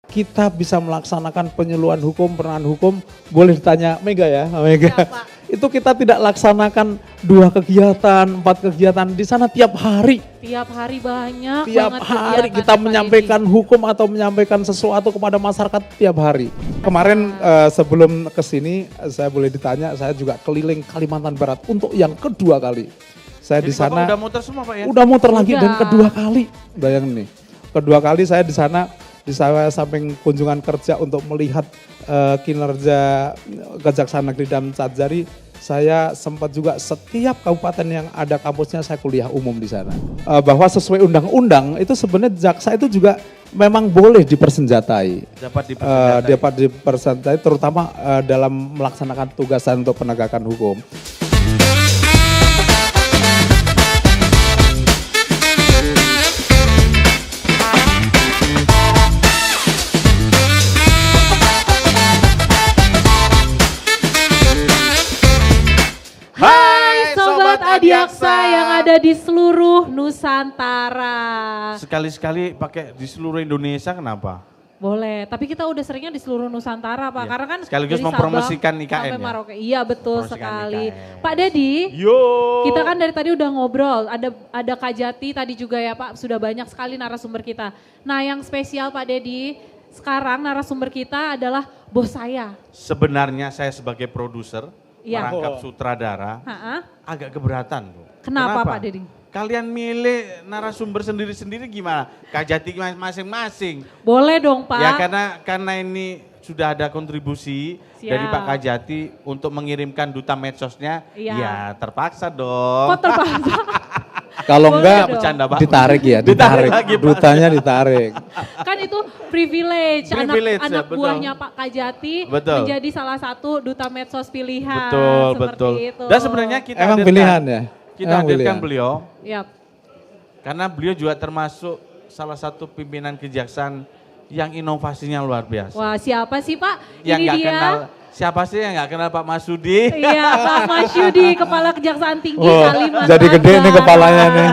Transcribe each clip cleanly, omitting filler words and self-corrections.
kita bisa melaksanakan penyuluhan hukum, penerangan hukum, boleh ditanya Mega ya, Mega. Ya, Pak. Itu kita tidak laksanakan 2 kegiatan, 4 kegiatan di sana tiap hari. Tiap hari banyak Tiap banget hari kegiatan kita ya, Pak menyampaikan hukum atau menyampaikan sesuatu kepada masyarakat tiap hari. Kemarin sebelum kesini saya boleh ditanya, saya juga keliling Kalimantan Barat untuk yang kedua kali. Saya Jadi di sana Bapak udah muter semua Pak ya? udah muter lagi Udah. dan kedua kali. Bayangin nih, kedua kali saya di sana di samping kunjungan kerja untuk melihat kinerja Kejaksaan Negeri dan Catsjari, saya sempat juga setiap kabupaten yang ada kampusnya saya kuliah umum di sana. Bahwa sesuai undang-undang itu sebenarnya jaksa itu juga memang boleh dipersenjatai. Dapat dipersenjatai terutama dalam melaksanakan tugasan untuk penegakan hukum. Hai Sobat Adiaksa yang ada di seluruh Nusantara. Sekali-sekali pakai di seluruh Indonesia kenapa? Boleh, tapi kita udah seringnya di seluruh Nusantara Pak, Iya. karena kan Sekaligus dari mempromosikan Sabang IKN sampai ya? Merauke. Iya betul Promosikan sekali. IKN. Pak Dedi, Yo. kita kan dari tadi udah ngobrol, ada Kak Jati tadi juga ya Pak, sudah banyak sekali narasumber kita. Nah yang spesial Pak Dedi, sekarang narasumber kita adalah bos saya. Sebenarnya saya sebagai produser, Iya. merangkap sutradara, Ha-ha. agak keberatan Bu. Kenapa Pak Dedi? Kalian milih narasumber sendiri-sendiri gimana? Kak Jati masing-masing. Boleh dong Pak. Ya karena ini sudah ada kontribusi Siap. dari Pak Kajati untuk mengirimkan duta medsosnya, Iya. ya terpaksa dong. Kok terpaksa? Kalau Boleh enggak dong. Bercanda Pak. ditarik ya, Ditarik ditarik. lagi, Pak. Dutanya ditarik. Kan itu privilege, Privilege, anak ya, betul. buahnya Pak Kajati Betul. menjadi salah satu duta medsos pilihan. Betul, seperti betul. Itu. Dan sebenarnya kita Emang hadirkan- pilihan ya? Kita Emang hadirkan pilihan. beliau Yap. karena beliau juga termasuk salah satu pimpinan kejaksaan yang inovasinya luar biasa. Wah siapa sih Pak? Yang Ini nggak dia. kenal, siapa sih yang nggak kenal Pak Masudi? Iya Pak Masyudi, Kepala Kejaksaan Tinggi Oh, Kalimantan jadi gede nih kepalanya nih.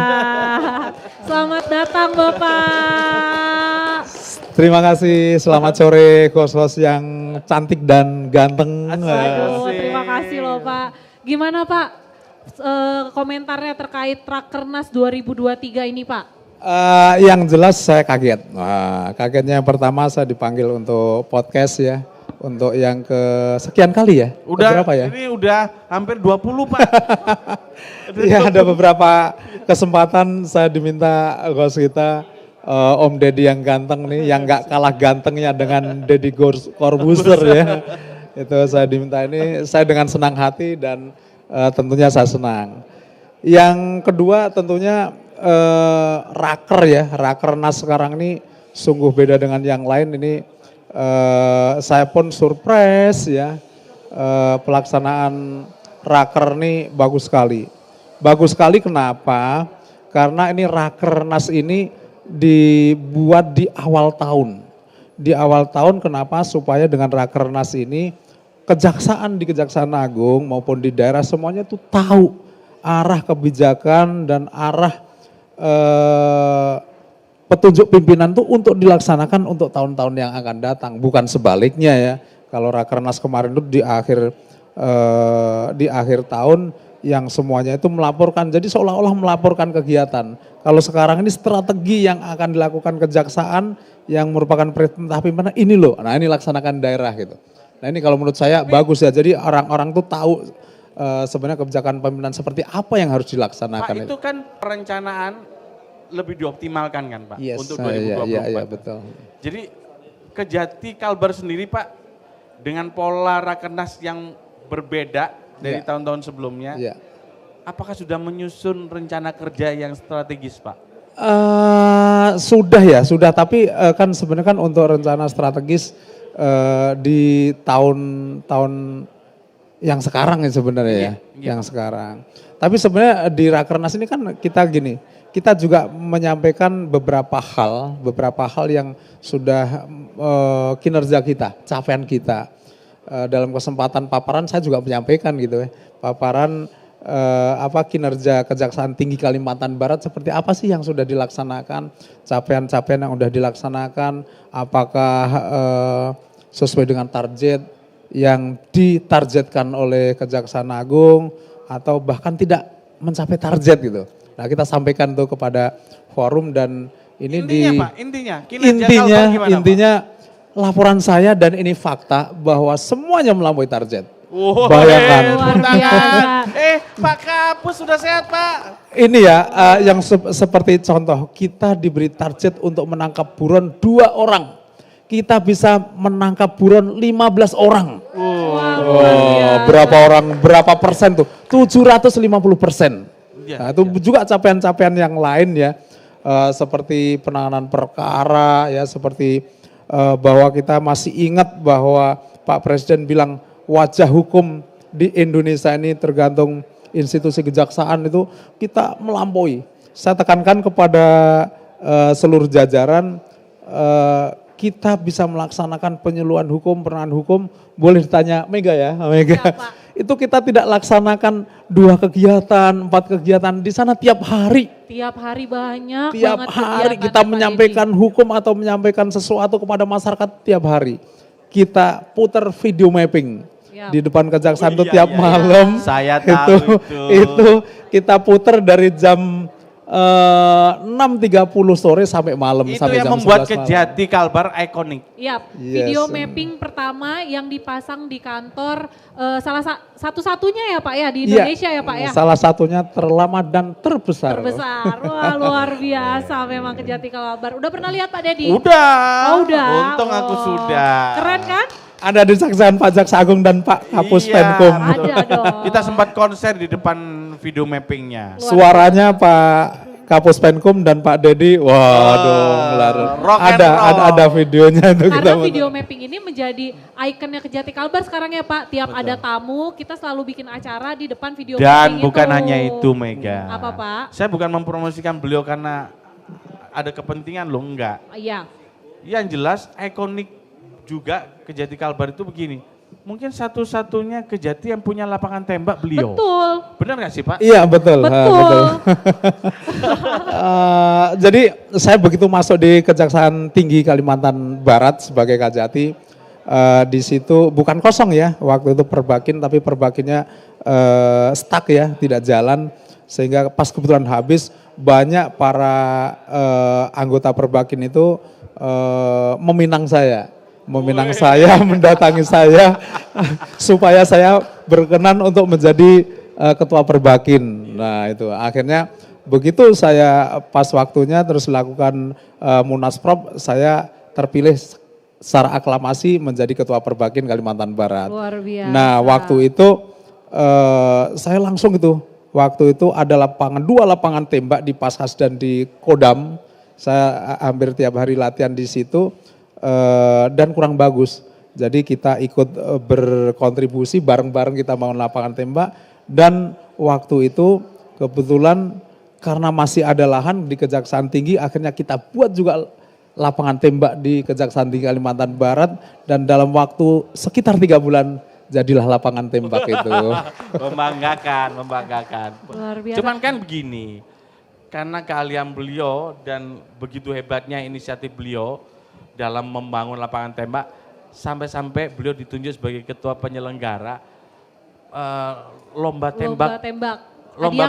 Selamat datang Bapak. Terima kasih, selamat sore host-host yang cantik dan ganteng. Aduh, terima kasih loh Pak. Gimana Pak komentarnya terkait Rakernas 2023 ini Pak? Yang jelas saya kaget. Kagetnya yang pertama saya dipanggil untuk podcast ya. Untuk yang sekian kali ya? Udah, Berapa ya? ini udah hampir 20 Pak. Ya ada beberapa kesempatan saya diminta host kita Om Deddy yang ganteng nih, yang gak kalah gantengnya dengan Deddy Corbuzier ya. Itu saya diminta ini, saya dengan senang hati dan tentunya saya senang. Yang kedua tentunya Rakernas sekarang ini sungguh beda dengan yang lain ini. Saya pun surprise ya, pelaksanaan Raker ini bagus sekali. Bagus sekali kenapa? Karena ini Rakernas ini dibuat di awal tahun. Di awal tahun kenapa? Supaya dengan Rakernas ini kejaksaan di Kejaksaan Agung maupun di daerah semuanya tuh tahu arah kebijakan dan arah petunjuk pimpinan tuh untuk dilaksanakan untuk tahun-tahun yang akan datang, bukan sebaliknya ya. Kalau Rakernas kemarin itu di akhir tahun yang semuanya itu melaporkan, jadi seolah-olah melaporkan kegiatan. Kalau sekarang ini strategi yang akan dilakukan kejaksaan yang merupakan perintah pimpinan ini loh, nah ini laksanakan daerah gitu. Nah ini kalau menurut saya bagus ya, jadi orang-orang tuh tahu sebenarnya kebijakan pimpinan seperti apa yang harus dilaksanakan. Pak itu kan perencanaan lebih dioptimalkan kan Pak Yes, untuk 2024. iya, betul. Jadi Kejati Kalbar sendiri Pak dengan pola Rakernas yang berbeda dari Iya. tahun-tahun sebelumnya. Iya. Apakah sudah menyusun rencana kerja yang strategis Pak? Sudah. Tapi kan sebenarnya kan untuk rencana strategis di tahun-tahun yang sekarang ya sebenarnya ya, Iya. yang sekarang. Tapi sebenarnya di Rakernas ini kan kita juga menyampaikan beberapa hal yang sudah kinerja kita, capaian kita. Dalam kesempatan paparan saya juga menyampaikan gitu ya, paparan kinerja Kejaksaan Tinggi Kalimantan Barat seperti apa sih yang sudah dilaksanakan, capaian-capaian yang sudah dilaksanakan, apakah sesuai dengan target yang ditargetkan oleh Kejaksaan Agung atau bahkan tidak mencapai target gitu. Nah, kita sampaikan tuh kepada forum dan ini intinya laporan saya dan ini fakta bahwa semuanya melampaui target. Bayangkan. Pak Kapus sudah sehat Pak. Ini ya yang seperti contoh kita diberi target untuk menangkap buron 2 orang. Kita bisa menangkap buron 15 orang. Berapa orang, berapa persen tuh? 750%. Nah, itu juga capaian-capaian yang lain ya. Seperti penanganan perkara ya, seperti bahwa kita masih ingat bahwa Pak Presiden bilang wajah hukum di Indonesia ini tergantung institusi kejaksaan itu kita melampaui. Saya tekankan kepada seluruh jajaran kita bisa melaksanakan penyuluhan hukum, penerangan hukum. Boleh ditanya Mega ya, Mega. Itu kita tidak laksanakan 2 kegiatan, 4 kegiatan di sana tiap hari. Tiap hari banyak. Tiap hari kita menyampaikan hukum atau menyampaikan sesuatu kepada masyarakat tiap hari. Kita putar video mapping. Di depan kejaksaan itu tiap malam. Saya tahu itu kita putar dari jam 6.30 sore sampai malam. Itu sampai yang jam membuat 11 Kejati Kalbar ikonik. Iya, video mapping pertama yang dipasang di kantor satu-satunya ya Pak ya di Indonesia ya Pak ya. Salah satunya terlama dan terbesar. Wah luar biasa memang Kejati Kalbar. Udah pernah lihat Pak Dedi? Udah. Oh, udah. Untung aku sudah. Keren kan? Ada di saksian Pak Jaksa Agung dan Pak Kapus Penkum. Ada dong. Kita sempat konser di depan video mappingnya. Suaranya Pak Kapus Penkum dan Pak Dedi, waduh, ada videonya itu. Karena video mapping ini menjadi ikonnya Kejati Kalbar sekarang ya Pak. Tiap ada tamu kita selalu bikin acara di depan video mapping. Dan bukan hanya itu Mega. Apa Pak? Saya bukan mempromosikan beliau karena ada kepentingan loh, enggak. Iya. Yang jelas ikonik juga Kejati Kalbar itu begini. Mungkin satu-satunya Kejati yang punya lapangan tembak beliau. Betul. Benar gak sih Pak? Iya betul. Betul. Jadi saya begitu masuk di Kejaksaan Tinggi Kalimantan Barat sebagai Kajati, di situ bukan kosong ya waktu itu perbakin, tapi perbakinnya stuck ya, tidak jalan. Sehingga pas kebetulan habis banyak para anggota perbakin itu meminang saya. Mendatangi saya supaya saya berkenan untuk menjadi ketua perbakin. Nah itu akhirnya begitu saya pas waktunya terus lakukan Munasprop, saya terpilih secara aklamasi menjadi ketua perbakin Kalimantan Barat. Luar biasa. Nah waktu itu saya langsung itu, waktu itu ada 2 lapangan tembak di Paskas dan di Kodam. Saya hampir tiap hari latihan di situ. Dan kurang bagus. Jadi kita ikut berkontribusi bareng-bareng kita bangun lapangan tembak dan waktu itu kebetulan karena masih ada lahan di Kejaksaan Tinggi akhirnya kita buat juga lapangan tembak di Kejaksaan Tinggi Kalimantan Barat dan dalam waktu sekitar 3 bulan jadilah lapangan tembak itu. Membanggakan. Luar biasa. Cuman kan begini, karena keahlian beliau dan begitu hebatnya inisiatif beliau dalam membangun lapangan tembak, sampai-sampai beliau ditunjuk sebagai ketua penyelenggara lomba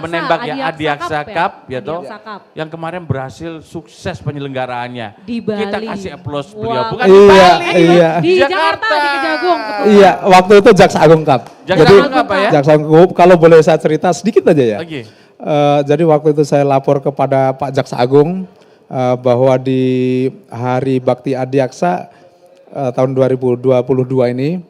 menembak ya, Adiaksa Cup ya toh, yang kemarin berhasil sukses penyelenggaraannya. Di Bali. Kita kasih aplaus beliau, Wow. bukan di Bali, di Jakarta, di Kejagung. Iya, waktu itu Jaksa Agung Cup. Jaksa Agung Cup ya? Jaksa Agung, kalau boleh saya cerita sedikit aja ya. Oke. Jadi waktu itu saya lapor kepada Pak Jaksa Agung bahwa di Hari Bakti Adiaksa tahun 2022 ini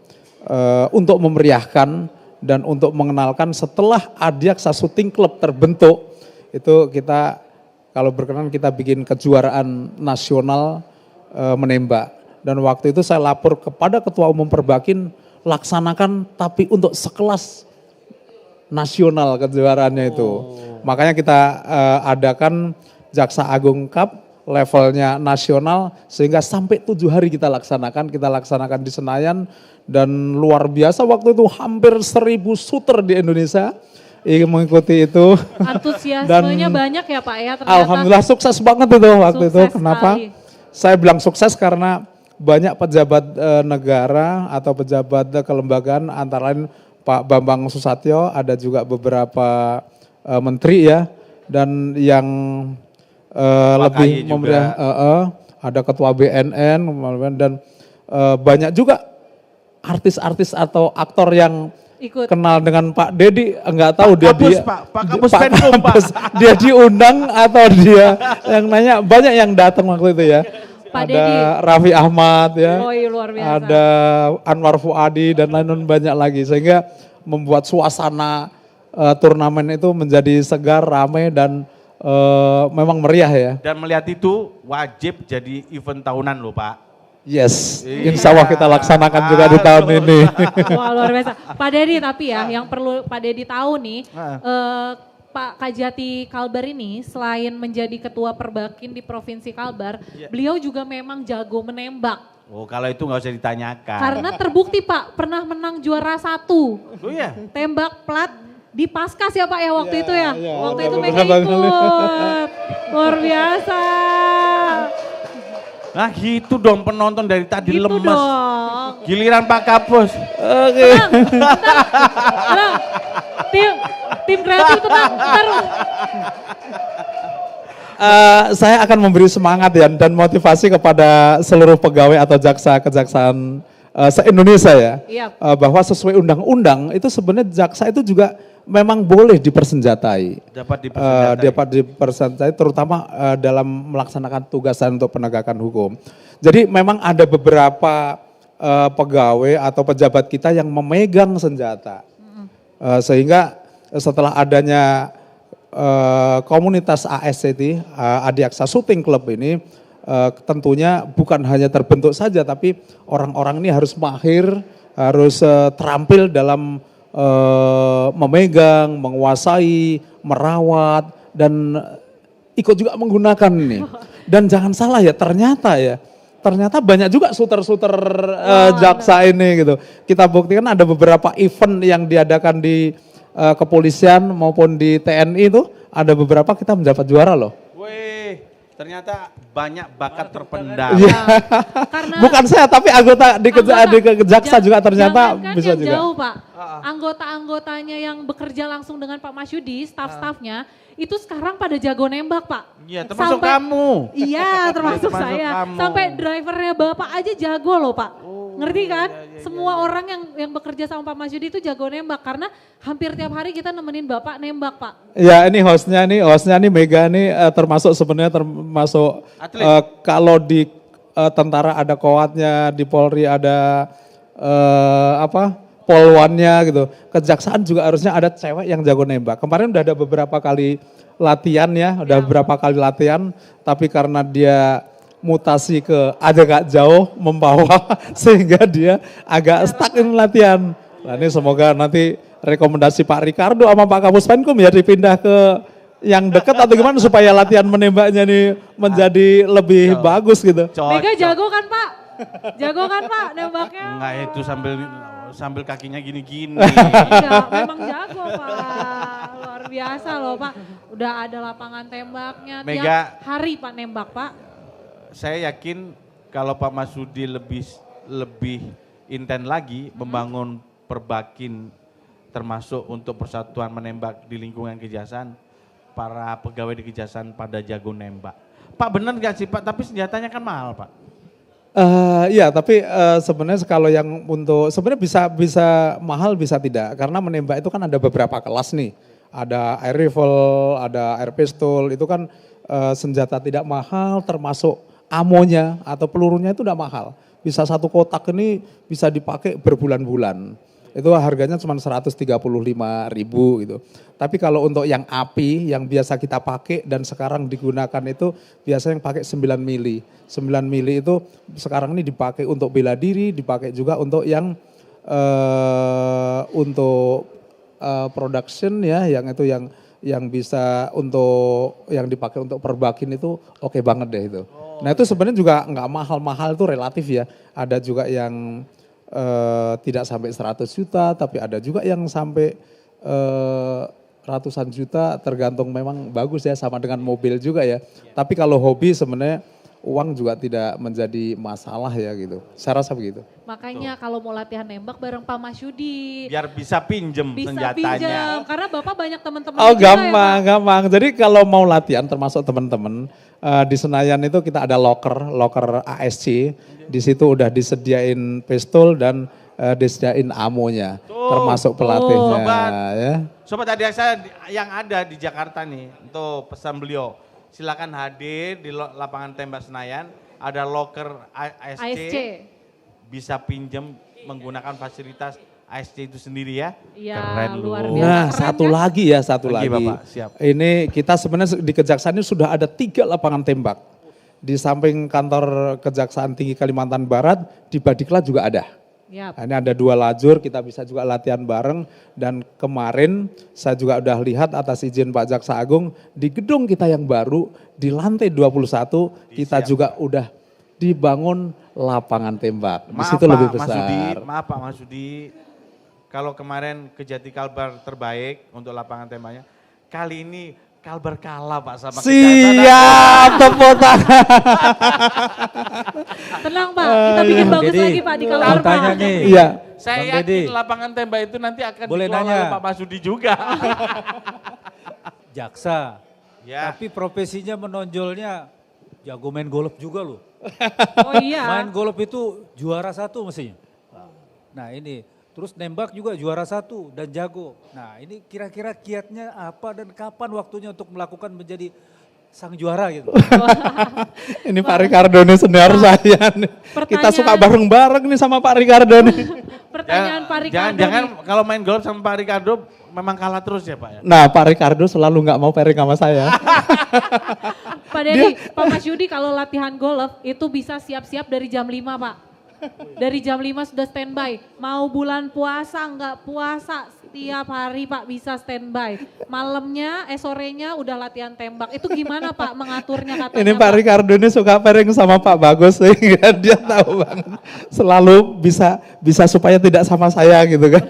untuk memeriahkan dan untuk mengenalkan setelah Adiaksa Shooting Club terbentuk, itu kita kalau berkenan kita bikin kejuaraan nasional menembak. Dan waktu itu saya lapor kepada Ketua Umum Perbakin, laksanakan tapi untuk sekelas nasional kejuaraannya itu. Makanya kita adakan Jaksa Agung Cup levelnya nasional sehingga sampai 7 hari kita laksanakan di Senayan dan luar biasa waktu itu hampir 1.000 shooter di Indonesia mengikuti itu. Antusiasmenya banyak ya Pak ya ternyata. Alhamdulillah sukses banget itu waktu itu. Sukses Kenapa? sekali. Saya bilang sukses karena banyak pejabat negara atau pejabat kelembagaan antara lain Pak Bambang Susatyo, ada juga beberapa menteri ya, dan yang lebih memberi ada ketua BNN dan banyak juga artis-artis atau aktor yang Ikut. kenal dengan Pak Dedi, enggak tahu Pak dia Kapus Penkum, Pak. dia diundang atau dia yang nanya, banyak yang datang waktu itu ya. Pak ada Dedi. Raffi Ahmad ya, Oh iya, luar biasa. ada Anwar Fuadi dan lain-lain banyak lagi, sehingga membuat suasana turnamen itu menjadi segar, ramai dan memang meriah ya. Dan melihat itu wajib jadi event tahunan loh Pak. Yes, Iya. insya Allah kita laksanakan juga di tahun ini. Wah luar biasa. Pak Dedi tapi ya yang perlu Pak Dedi tahu nih, Pak Kajati Kalbar ini selain menjadi ketua Perbakin di Provinsi Kalbar, beliau juga memang jago menembak. Oh kalau itu nggak usah ditanyakan. Karena terbukti Pak pernah menang juara 1. Oh iya. Tembak plat di Paskas ya Pak ya waktu itu ya. iya, Waktu itu benar Mega banget. ikut. Luar biasa. Nah gitu dong penonton dari tadi Gitu lemes. dong. Giliran Pak Kapus. Oke. Tenang. Tim kreatif tenang. Ntar. Saya akan memberi semangat ya dan motivasi kepada seluruh pegawai atau jaksa kejaksaan se-Indonesia ya. Iya. Bahwa sesuai undang-undang itu sebenarnya jaksa itu juga memang boleh dipersenjatai. Dapat dipersenjatai terutama dalam melaksanakan tugasan untuk penegakan hukum. Jadi memang ada beberapa pegawai atau pejabat kita yang memegang senjata. Sehingga setelah adanya komunitas ASCT, Adiaksa Shooting Club ini tentunya bukan hanya terbentuk saja, tapi orang-orang ini harus mahir, harus terampil dalam memegang, menguasai, merawat, dan ikut juga menggunakan ini. Dan jangan salah ya, ternyata banyak juga shooter-shooter jaksa ini gitu. Kita buktikan ada beberapa event yang diadakan di kepolisian maupun di TNI itu, ada beberapa kita mendapat juara loh. Wih, ternyata banyak bakat terpendam. Karena Bukan saya tapi anggota di jaksa juga ternyata jangankan bisa yang juga. jauh Pak, anggota-anggotanya yang bekerja langsung dengan Pak Masyudi, staff-staffnya, itu sekarang pada jago nembak Pak. Iya termasuk kamu. Iya termasuk Termasuk saya. kamu. Sampai drivernya Bapak aja jago loh Pak. Ngerti kan? Semua orang yang bekerja sama Pak Masyudi itu jago nembak. Karena hampir tiap hari kita nemenin Bapak nembak Pak. Ya ini hostnya nih Mega nih termasuk Atlet. kalau di tentara ada Kowatnya, di Polri ada Polwannya gitu. Kejaksaan juga harusnya ada cewek yang jago nembak. Kemarin udah ada beberapa kali latihan ya, tapi karena dia mutasi ke agak jauh membawa sehingga dia agak stuck ini latihan. Nah ini semoga nanti rekomendasi Pak Ricardo sama Pak Kapus Penkum ya dipindah ke yang dekat atau gimana supaya latihan menembaknya nih menjadi lebih bagus gitu. Mega jago kan Pak? Jago kan Pak nembaknya? Enggak itu sambil kakinya gini-gini. Enggak, memang jago Pak. Luar biasa loh Pak. Udah ada lapangan tembaknya Mega. tiap hari Pak nembak Pak. Saya yakin kalau Pak Masudi lebih intent lagi membangun Perbakin termasuk untuk persatuan menembak di lingkungan kejaksaan, para pegawai di kejaksaan pada jago nembak. Pak benar nggak sih Pak? Tapi senjatanya kan mahal Pak. Iya, tapi sebenarnya kalau yang untuk sebenarnya bisa mahal bisa tidak, karena menembak itu kan ada beberapa kelas nih, ada air rifle, ada air pistol, itu kan senjata tidak mahal, termasuk amonya atau pelurunya itu tidak mahal. Bisa satu kotak ini bisa dipakai berbulan-bulan. Itu harganya cuma 135.000 gitu. Tapi kalau untuk yang api yang biasa kita pakai dan sekarang digunakan itu biasanya yang pakai 9 mili. 9 mili itu sekarang ini dipakai untuk bela diri, dipakai juga untuk yang untuk production ya, yang itu yang bisa untuk yang dipakai untuk perbakin itu oke banget deh itu. Nah itu sebenarnya juga nggak mahal-mahal, itu relatif ya. Ada juga yang tidak sampai 100 juta, tapi ada juga yang sampai ratusan juta tergantung, memang bagus ya, sama dengan mobil juga ya. Tapi kalau hobi sebenarnya uang juga tidak menjadi masalah ya gitu. Saya rasa begitu. Makanya kalau mau latihan nembak bareng Pak Mas Yudi. Biar bisa pinjem Bisa senjatanya. pinjam, karena Bapak banyak teman-teman Oh juga ya, gampang, Pak. gampang. Jadi kalau mau latihan termasuk teman-teman di Senayan itu kita ada locker ASC. Di situ udah disediain pistol dan disediain amonya, termasuk pelatihnya. Sobat. Ya. Sobat adik saya yang ada di Jakarta nih, untuk pesan beliau, silakan hadir di lapangan tembak Senayan, ada locker ASC, bisa pinjam menggunakan fasilitas ASC itu sendiri ya. Iya, Keren lu. luar biasa. Nah, Keren satu kan? lagi ya, satu Lagi, lagi. Bapak, siap. Ini kita sebenarnya di Kejaksaan ini sudah ada 3 lapangan tembak. Di samping kantor Kejaksaan Tinggi Kalimantan Barat, di Badiklah juga ada. Yap. Nah, ini ada 2 lajur, kita bisa juga latihan bareng. Dan kemarin saya juga udah lihat atas izin Pak Jaksa Agung, di gedung kita yang baru, di lantai 21, kita juga udah dibangun lapangan tembak. Di situ lebih besar. Maaf Pak Masudi, kalau kemarin Kejati Kalbar terbaik untuk lapangan tembaknya, kali ini Kalbar kalah Pak sama Kejaksaan. Siap, tepuk tangan. Tenang Pak, kita bikin bagus Jadi, lagi Pak di Kalbar Pak. tanya nih. Iya. Saya Bang yakin Deddy. lapangan tembak itu nanti akan Boleh dikelola nanya? oleh Pak Masudi juga. Jaksa, Ya. tapi profesinya menonjolnya jago main golf juga loh. Oh iya. Main golf itu juara 1 mestinya. Nah ini, terus nembak juga juara 1 dan jago. Nah ini kira-kira kiatnya apa dan kapan waktunya untuk melakukan menjadi sang juara gitu. Ini Pak Ricardo nih senior saya nih. Kita suka bareng-bareng nih sama Pak Ricardo nih. Pertanyaan Pak Ricardo Jangan nih. kalau main golf sama Pak Ricardo memang kalah terus ya Pak ya? Nah Pak Ricardo selalu nggak mau pairing sama saya. Pak Dedi, Pak Mas Yudi kalau latihan golf itu bisa siap-siap dari jam 5 Pak. Dari jam 5 sudah standby. Mau bulan puasa nggak puasa, setiap hari Pak bisa standby. Malamnya, sorenya udah latihan tembak. Itu gimana Pak mengaturnya katanya Ini Pak Pak? Ricardo ini suka pairing sama Pak Bagus sehingga dia tahu banget. Selalu bisa supaya tidak sama saya gitu kan.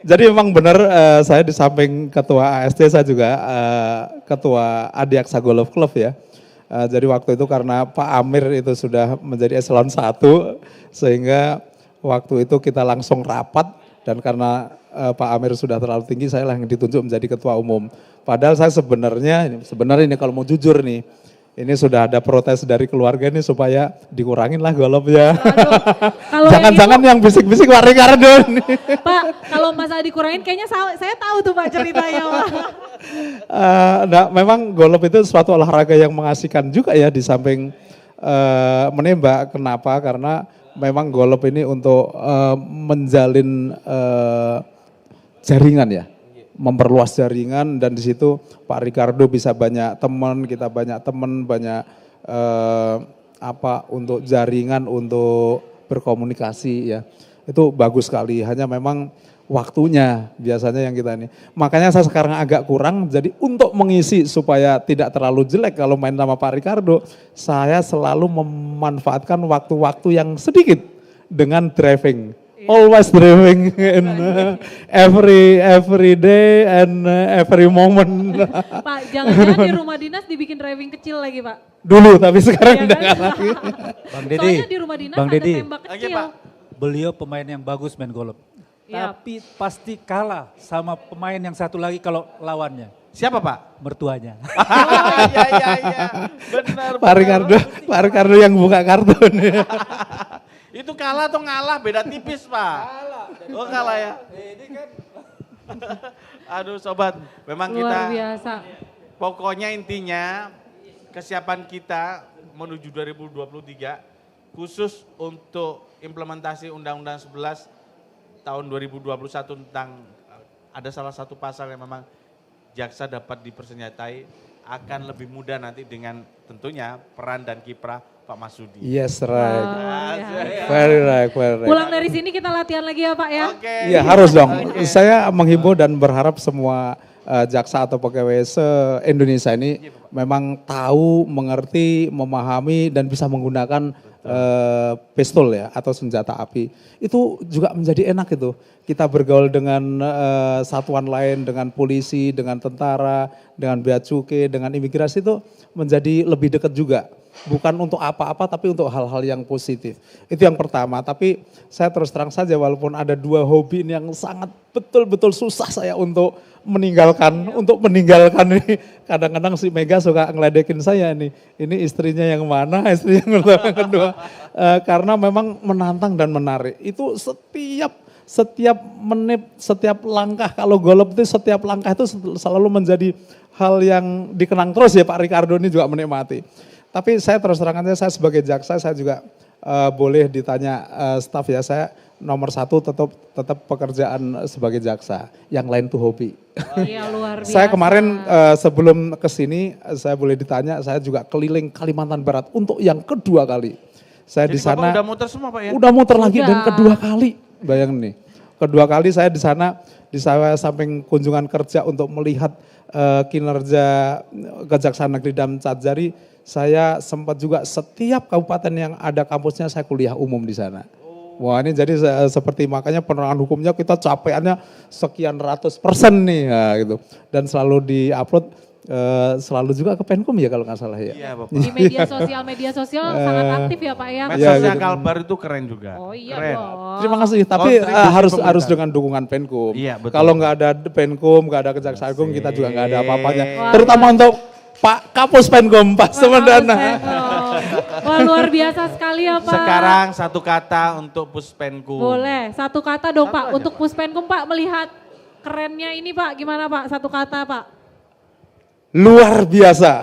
Jadi memang benar saya di samping ketua AST saya juga ketua Adiaksa Golf Club ya. Jadi waktu itu karena Pak Amir itu sudah menjadi eselon 1 sehingga waktu itu kita langsung rapat dan karena Pak Amir sudah terlalu tinggi saya yang ditunjuk menjadi ketua umum. Padahal saya sebenarnya ini kalau mau jujur nih, ini sudah ada protes dari keluarga nih supaya dikurangin lah golfnya. Kalau Jangan-jangan yang bisik-bisik Pak Ricardo nih. Pak, kalau Mas Adi kurangin kayaknya saya tahu tuh Pak ceritanya Pak. Nah, memang golf itu suatu olahraga yang mengasihkan juga ya di samping menembak. Kenapa? Karena memang golf ini untuk menjalin jaringan ya, memperluas jaringan dan di situ Pak Ricardo bisa banyak teman, kita banyak teman, banyak untuk jaringan, untuk berkomunikasi ya. Itu bagus sekali, hanya memang waktunya biasanya yang kita ini. Makanya saya sekarang agak kurang, jadi untuk mengisi supaya tidak terlalu jelek kalau main sama Pak Ricardo, saya selalu memanfaatkan waktu-waktu yang sedikit dengan driving. Always driving in every day and every moment. Pak, jangan-jangan di rumah dinas dibikin driving kecil lagi Pak. Dulu tapi sekarang Iya udah kan? nggak lagi. Bang Deddy, Soalnya di rumah dinas Bang ada Deddy, tembak Oke, kecil. Pak. beliau pemain yang bagus main golf. Yap. Tapi pasti kalah sama pemain yang satu lagi kalau lawannya. Siapa Pak? Mertuanya. Oh, iya. Benar. Pak Ricardo yang buka kartu nih. Itu kalah atau ngalah beda tipis Pak. Oh kalah ya. Aduh sobat, memang kita Luar biasa. pokoknya intinya kesiapan kita menuju 2023 khusus untuk implementasi Undang-Undang 11 tahun 2021 tentang ada salah satu pasal yang memang jaksa dapat dipersenjatai akan lebih mudah nanti dengan tentunya peran dan kiprah Pak Masudi. Yes, right. Ya. Very right. Pulang dari sini kita latihan lagi ya Pak ya. Oke. Iya harus dong. Saya menghimbau dan berharap semua jaksa atau pegawai se-Indonesia ini memang tahu, mengerti, memahami dan bisa menggunakan pistol ya atau senjata api. Itu juga menjadi enak itu. Kita bergaul dengan satuan lain, dengan polisi, dengan tentara, dengan bea cukai, dengan imigrasi itu menjadi lebih dekat juga. Bukan untuk apa-apa tapi untuk hal-hal yang positif. Itu yang pertama, tapi saya terus terang saja walaupun ada dua hobi ini yang sangat betul-betul susah saya untuk meninggalkan ini. Kadang-kadang si Mega suka ngeledekin saya nih, ini istrinya yang mana, istrinya yang pertama, yang kedua. Karena memang menantang dan menarik. Itu setiap menit, setiap langkah, kalau golf itu setiap langkah itu selalu menjadi hal yang dikenang terus ya Pak Ricardo ini juga menikmati. Tapi saya terus terang aja, saya sebagai jaksa saya juga boleh ditanya staf ya, saya nomor satu tetap pekerjaan sebagai jaksa, yang lain tuh hobi. Iya luar biasa. Saya kemarin sebelum kesini saya boleh ditanya, saya juga keliling Kalimantan Barat untuk yang kedua kali. Saya Jadi di sana. Bapak udah muter semua Pak ya? Udah muter lagi dan Udah. kedua kali, bayangin nih. Kedua kali saya di sana, di saya samping kunjungan kerja untuk melihat kinerja Kejaksaan Negeri Dam Catzjari, saya sempat juga setiap kabupaten yang ada kampusnya saya kuliah umum di sana. Wah ini jadi seperti makanya penerangan hukumnya kita capaiannya sekian ratus persen nih ya, gitu. Dan selalu di-upload selalu juga ke Penkum ya kalau nggak salah ya. Iya Bapak. Di media sosial sangat aktif ya Pak ya. Medsosnya gitu. Kalbar itu keren juga. Oh iya Keren. dong. Terima kasih, tapi Kontribusi harus pemerintah. dengan dukungan Penkum. Iya, betul. Kalau nggak ada Penkum, nggak ada Kejaksaan Agung, kita juga nggak ada apa-apanya. Wah, Terutama untuk Pak Kapus Penkum, Pak Semendana. Wah luar biasa sekali ya Pak. Sekarang satu kata untuk Puspenkum. Boleh, satu kata dong Satu Pak. aja, Untuk Pak. Puspenkum Pak melihat kerennya ini Pak, gimana Pak? Satu kata Pak. Luar biasa.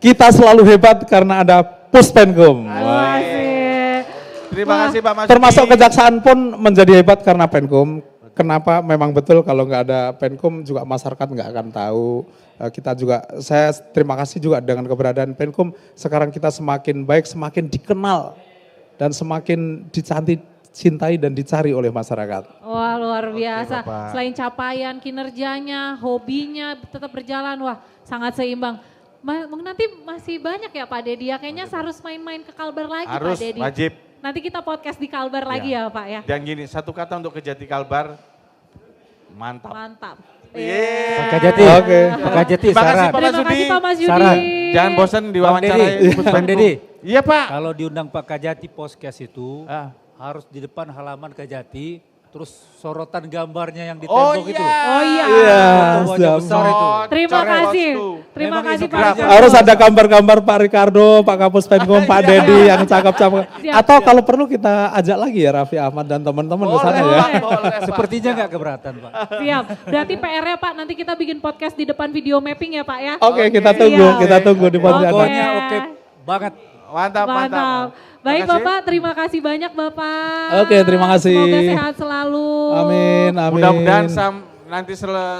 Kita selalu hebat karena ada Puspenkum. Wah sih. Terima kasih Pak Mas. Termasuk Kejaksaan pun menjadi hebat karena Penkum. Kenapa? Memang betul kalau nggak ada Penkum juga masyarakat nggak akan tahu. Kita juga, saya terima kasih juga dengan keberadaan Penkum. Sekarang kita semakin baik, semakin dikenal dan semakin dicintai dan dicari oleh masyarakat. Wah luar biasa. Bapak. Selain capaian kinerjanya, hobinya tetap berjalan. Wah sangat seimbang. Nanti masih banyak ya Pak Dedi ya. Kayaknya harus main-main ke Kalbar lagi Harus, Pak Dedi. wajib. Nanti kita podcast di Kalbar lagi ya Pak ya. Dan gini, satu kata untuk Kejati Kalbar, mantap. Mantap. Yeay. Pak Kajati, Oke. Pak Kajati Terima kasih, saran. Pak Terima Sudi. kasih Pak Mas Yudi. Saran. Jangan bosan Bang diwawancarai Dedi, Puspenkum. Bang Dedi. Iya Pak. Kalau diundang Pak Kajati podcast itu Ah. harus di depan halaman Kajati, terus sorotan gambarnya yang di Oh tembok iya. itu. Oh iya. Iya, Foto wajah siap. besar itu. Terima Coret kasih. bosku. Terima Memang kasih itu Pak. kerja. Harus ada gambar-gambar Pak Ricardo, Pak Kapus Penkum, Pak Dedi yang cakep-cakep. Siap. Atau kalau perlu kita ajak lagi ya Raffi Ahmad dan teman-teman ke sana ya. Pak, boleh, Pak. Sepertinya nggak keberatan Pak. Siap. Berarti PR-nya Pak nanti kita bikin podcast di depan video mapping ya Pak ya. Oke, kita Siap. tunggu di Pontianak. Pokoknya oke banget. Mantap, mantap. Mantap. Baik Terima kasih. Bapak, terima kasih banyak Bapak. Oke, terima kasih. Semoga sehat selalu. Amin, amin. Mudah-mudahan nanti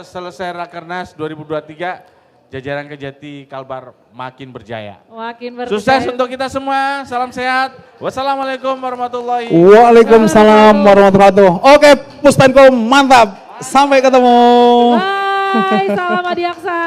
selesai Rakernas 2023, jajaran Kejati Kalbar makin berjaya. Makin berjaya. Sukses untuk kita semua, salam sehat. Wassalamualaikum warahmatullahi Waalaikumsalam warahmatullahi wabarakatuh. Oke, Puspenkum mantap. Sampai ketemu. Bye, salam Adiaksa.